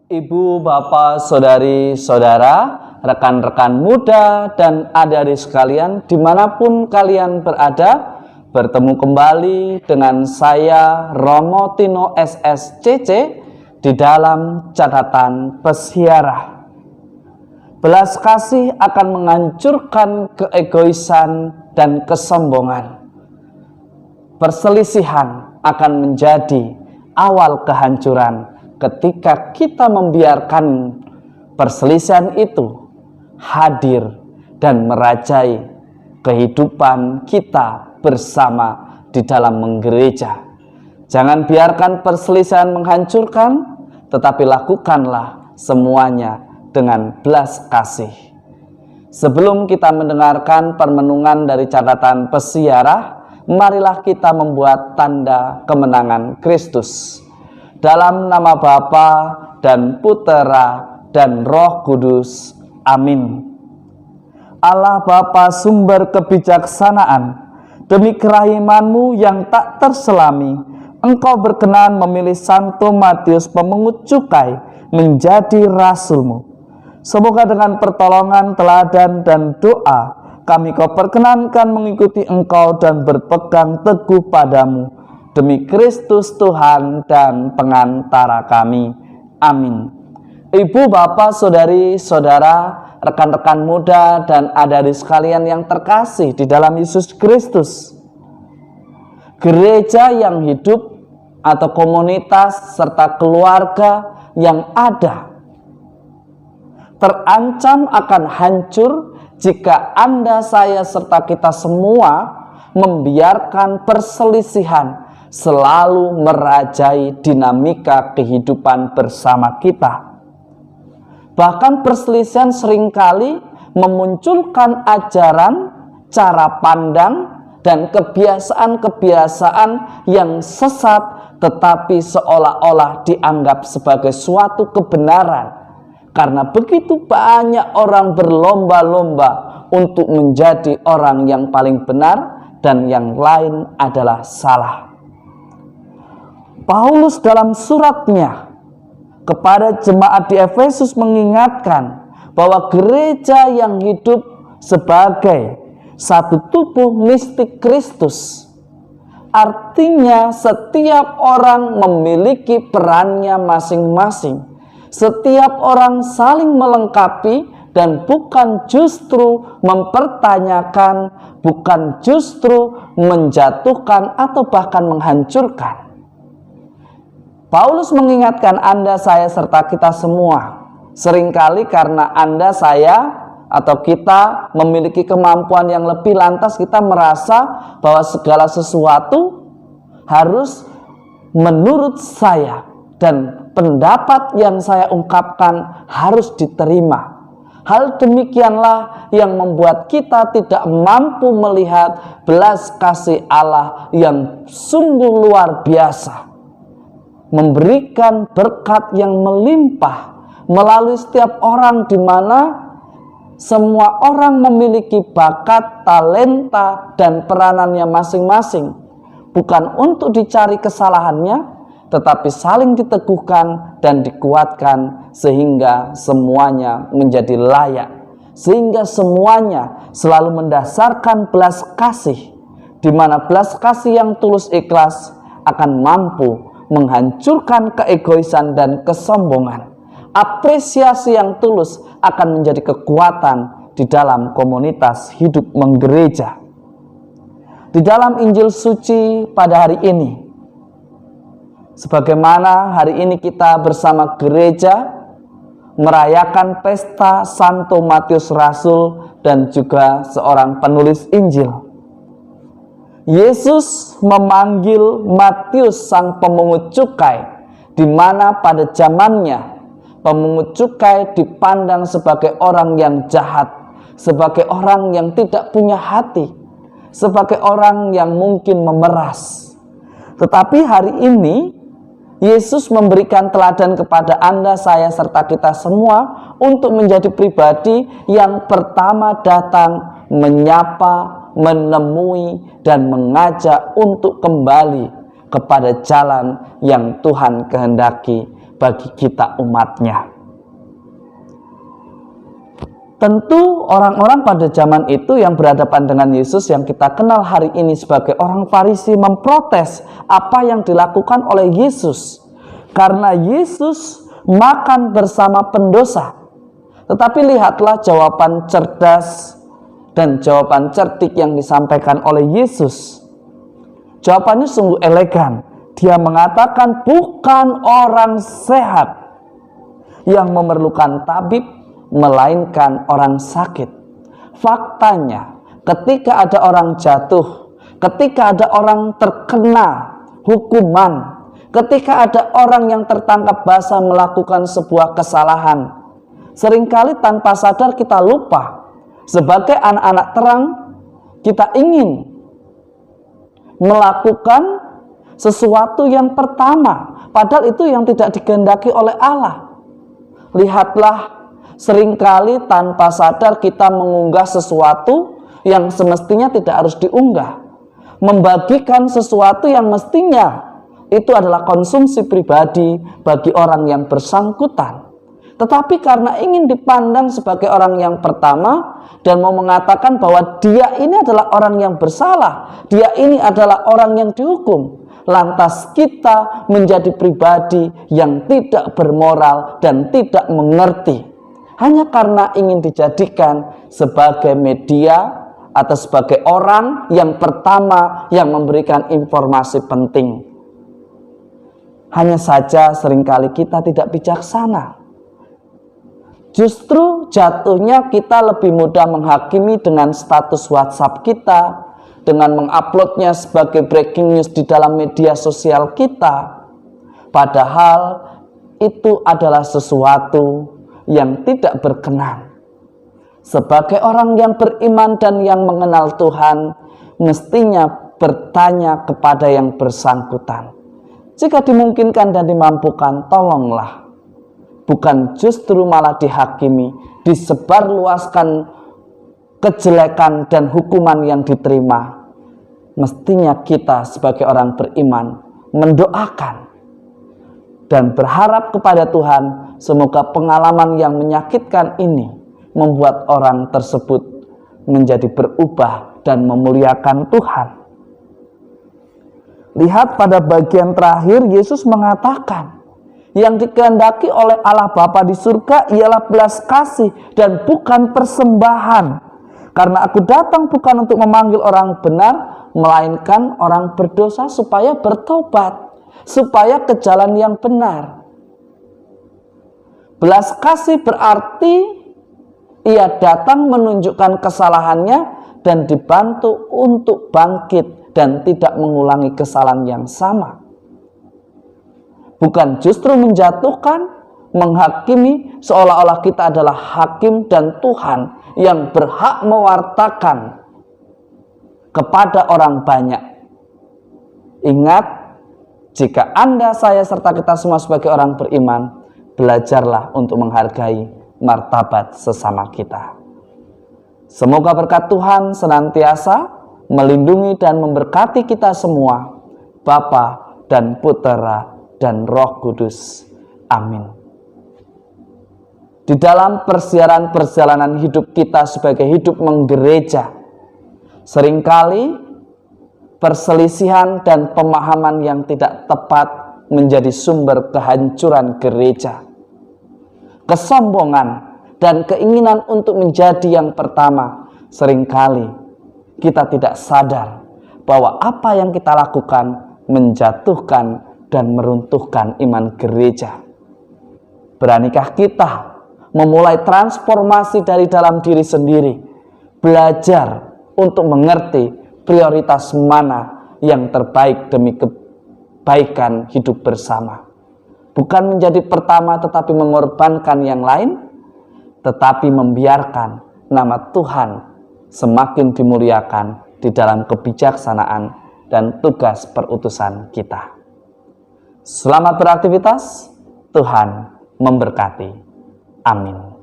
Ibu, bapak, saudari, saudara, rekan-rekan muda, dan adik-adik sekalian, dimanapun kalian berada, bertemu kembali dengan saya, Romo Tino SSCC, di dalam catatan Pesiarah. Belas kasih akan menghancurkan keegoisan dan kesombongan. Perselisihan akan menjadi awal kehancuran ketika kita membiarkan perselisihan itu hadir dan merajai kehidupan kita bersama di dalam menggereja. Jangan biarkan perselisihan menghancurkan, tetapi lakukanlah semuanya dengan belas kasih. Sebelum kita mendengarkan permenungan dari catatan Pesiarah, marilah kita membuat tanda kemenangan Kristus. Dalam nama Bapa dan Putera dan Roh Kudus. Amin. Allah Bapa sumber kebijaksanaan, demi kerahiman-Mu yang tak terselami, Engkau berkenan memilih Santo Matius pemungut cukai menjadi rasul-Mu. Semoga dengan pertolongan, teladan, dan doa, kami Kau perkenankan mengikuti Engkau dan berpegang teguh padamu. Demi Kristus Tuhan dan pengantara kami. Amin. Ibu, bapak, saudari, saudara, rekan-rekan muda, dan adik-adik sekalian yang terkasih di dalam Yesus Kristus. Gereja yang hidup atau komunitas serta keluarga yang ada terancam akan hancur jika Anda, saya, serta kita semua membiarkan perselisihan selalu merajai dinamika kehidupan bersama kita. Bahkan perselisihan seringkali memunculkan ajaran, cara pandang, dan kebiasaan-kebiasaan yang sesat, tetapi seolah-olah dianggap sebagai suatu kebenaran. Karena begitu banyak orang berlomba-lomba untuk menjadi orang yang paling benar dan yang lain adalah salah. Paulus dalam suratnya kepada jemaat di Efesus mengingatkan bahwa gereja yang hidup sebagai satu tubuh mistik Kristus. Artinya setiap orang memiliki perannya masing-masing. Setiap orang saling melengkapi dan bukan justru mempertanyakan, bukan justru menjatuhkan atau bahkan menghancurkan. Paulus mengingatkan Anda, saya, serta kita semua. Seringkali karena Anda, saya, atau kita memiliki kemampuan yang lebih, lantas kita merasa bahwa segala sesuatu harus menurut saya dan pendapat yang saya ungkapkan harus diterima. Hal demikianlah yang membuat kita tidak mampu melihat belas kasih Allah yang sungguh luar biasa, memberikan berkat yang melimpah melalui setiap orang, di mana semua orang memiliki bakat, talenta, dan peranannya masing-masing. Bukan untuk dicari kesalahannya, tetapi saling diteguhkan dan dikuatkan sehingga semuanya menjadi layak. Sehingga semuanya selalu mendasarkan belas kasih, di mana belas kasih yang tulus ikhlas akan mampu menghancurkan keegoisan dan kesombongan. Apresiasi yang tulus akan menjadi kekuatan di dalam komunitas hidup menggereja. Di dalam Injil suci pada hari ini, sebagaimana hari ini kita bersama gereja merayakan pesta Santo Matius Rasul dan juga seorang penulis Injil. Yesus memanggil Matius sang pemungut cukai, di mana pada zamannya pemungut cukai dipandang sebagai orang yang jahat, sebagai orang yang tidak punya hati, sebagai orang yang mungkin memeras. Tetapi hari ini Yesus memberikan teladan kepada Anda, saya, serta kita semua untuk menjadi pribadi yang pertama datang menyapa, menemui, dan mengajak untuk kembali kepada jalan yang Tuhan kehendaki, bagi kita umatnya. Tentu orang-orang pada zaman itu yang berhadapan dengan Yesus yang kita kenal hari ini sebagai orang Farisi memprotes apa yang dilakukan oleh Yesus. Karena Yesus makan bersama pendosa. Tetapi lihatlah jawaban cerdas dan jawaban cerdik yang disampaikan oleh Yesus. Jawabannya sungguh elegan. Dia mengatakan bukan orang sehat yang memerlukan tabib, melainkan orang sakit. Faktanya, ketika ada orang jatuh, ketika ada orang terkena hukuman, ketika ada orang yang tertangkap basah melakukan sebuah kesalahan, seringkali tanpa sadar kita lupa. Sebagai anak-anak terang, kita ingin melakukan sesuatu yang pertama, padahal itu yang tidak dikehendaki oleh Allah. Lihatlah, seringkali tanpa sadar kita mengunggah sesuatu yang semestinya tidak harus diunggah. Membagikan sesuatu yang mestinya itu adalah konsumsi pribadi bagi orang yang bersangkutan. Tetapi karena ingin dipandang sebagai orang yang pertama dan mau mengatakan bahwa dia ini adalah orang yang bersalah, dia ini adalah orang yang dihukum, lantas kita menjadi pribadi yang tidak bermoral dan tidak mengerti. Hanya karena ingin dijadikan sebagai media atau sebagai orang yang pertama yang memberikan informasi penting. Hanya saja seringkali kita tidak bijaksana. Justru jatuhnya kita lebih mudah menghakimi dengan status WhatsApp kita, dengan menguploadnya sebagai breaking news di dalam media sosial kita. Padahal itu adalah sesuatu yang tidak berkenan. Sebagai orang yang beriman dan yang mengenal Tuhan, mestinya bertanya kepada yang bersangkutan. Jika dimungkinkan dan dimampukan, tolonglah. Bukan justru malah dihakimi, disebarluaskan kejelekan dan hukuman yang diterima. Mestinya kita sebagai orang beriman mendoakan dan berharap kepada Tuhan, semoga pengalaman yang menyakitkan ini membuat orang tersebut menjadi berubah dan memuliakan Tuhan. Lihat pada bagian terakhir, Yesus mengatakan, yang dikehendaki oleh Allah Bapa di surga ialah belas kasih dan bukan persembahan. Karena aku datang bukan untuk memanggil orang benar, melainkan orang berdosa supaya bertobat, supaya ke jalan yang benar. Belas kasih berarti ia datang menunjukkan kesalahannya dan dibantu untuk bangkit dan tidak mengulangi kesalahan yang sama. Bukan justru menjatuhkan, menghakimi seolah-olah kita adalah hakim dan Tuhan yang berhak mewartakan kepada orang banyak. Ingat, jika Anda, saya, serta kita semua sebagai orang beriman, belajarlah untuk menghargai martabat sesama kita. Semoga berkat Tuhan senantiasa melindungi dan memberkati kita semua, Bapa dan Putera dan Roh Kudus. Amin. Di dalam perjalanan hidup kita sebagai hidup menggereja, seringkali perselisihan dan pemahaman yang tidak tepat menjadi sumber kehancuran gereja. Kesombongan dan keinginan untuk menjadi yang pertama, seringkali kita tidak sadar bahwa apa yang kita lakukan menjatuhkan dan meruntuhkan iman gereja. Beranikah kita memulai transformasi dari dalam diri sendiri, belajar untuk mengerti prioritas mana yang terbaik demi kebaikan hidup bersama. Bukan menjadi pertama tetapi mengorbankan yang lain, tetapi membiarkan nama Tuhan semakin dimuliakan di dalam kebijaksanaan dan tugas perutusan kita. Selamat beraktivitas, Tuhan memberkati. Amin.